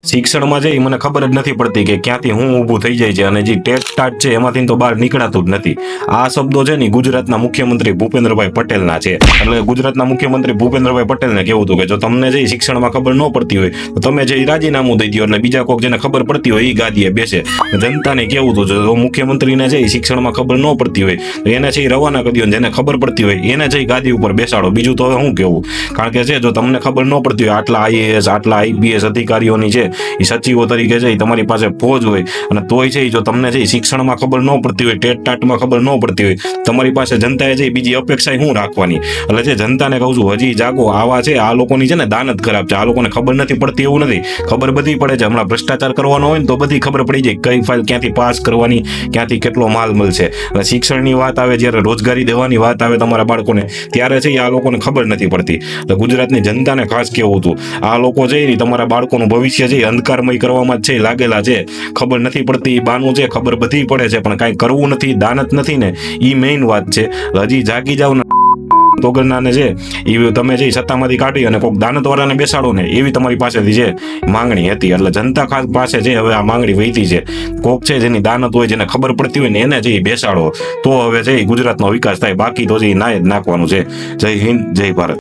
શિક્ષણમાં જે મને ખબર જ નથી પડતી કે ક્યાંથી હું ઊભું થઈ જાય છે અને જે ટેટ ટાટ છે એમાંથી તો બહાર નીકળાતું જ નથી. આ શબ્દો છે ને ગુજરાતના મુખ્યમંત્રી ભૂપેન્દ્રભાઈ પટેલના છે. એટલે ગુજરાતના મુખ્યમંત્રી ભૂપેન્દ્રભાઈ પટેલને કેવું હતું કે જો તમને જે શિક્ષણમાં ખબર ન પડતી હોય તો તમે જે રાજીનામું દઈ દો, એટલે બીજા કોઈક જેને ખબર પડતી હોય એ ગાદીએ બેસે. જનતાને કેવું હતું જો મુખ્યમંત્રીને જે શિક્ષણમાં ખબર ન પડતી હોય તો એને છે રવાના કરી દો, જેને ખબર પડતી હોય એને જઈ ગાદી ઉપર બેસાડો. બીજું તો હવે શું કેવું, કારણ કે છે જો તમને ખબર ન પડતી હોય આટલા આઈએએસ આટલા આઈપીએસ અધિકારીઓની છે એ સચિવો તરીકે છે તમારી પાસે ફોજ હોય અને તોય છે જો તમને છે શિક્ષણમાં ખબર ન પડતી હોય, ટેટ ટાટમાં ખબર ન પડતી હોય, તમારી પાસે જનતાએ છે બીજી અપેક્ષા શું રાખવાની. એટલે છે જનતાને કહું છું હજી જાગો. આવા છે આ લોકોની છે ને દાનત ખરાબ છે. આ લોકોને ખબર નથી પડતી એવું નથી, ખબર બધી પડે છે. હમણાં ભ્રષ્ટાચાર કરવાનો હોય ને તો બધી ખબર પડી જાય કઈ ફાઇલ ક્યાંથી પાસ કરવાની, ક્યાંથી કેટલો માલ મળશે. એટલે શિક્ષણની વાત આવે, જ્યારે રોજગારી દેવાની વાત આવે તમારા બાળકોને, ત્યારે છે આ લોકોને ખબર નથી પડતી. એટલે ગુજરાતની જનતાને ખાસ કેવું હતું આ લોકો છે ને તમારા બાળકોનું ભવિષ્ય છે અંધકારમય કરવામાં જ છે લાગેલા છે. ખબર નથી પડતી બાનું છે, ખબર બધી પડે છે પણ કાંઈ કરવું નથી, દાનત નથી ને એ મેઇન વાત છે. હજી જાગી જાવ ને તોગરનાને છે એ તમે જે સત્તામાંથી કાઢી અને કોઈક દાનતવાળાને બેસાડો ને એવી તમારી પાસેથી છે માંગણી હતી. એટલે જનતા ખાસ પાસે છે હવે આ માંગણી વહીતી છે. કોક છે જેની દાનત હોય, જેને ખબર પડતી હોય ને એને જે બેસાડો તો હવે છે ગુજરાતનો વિકાસ થાય. બાકી તો જે નાય જ નાખવાનું છે. જય હિન્દ, જય ભારત.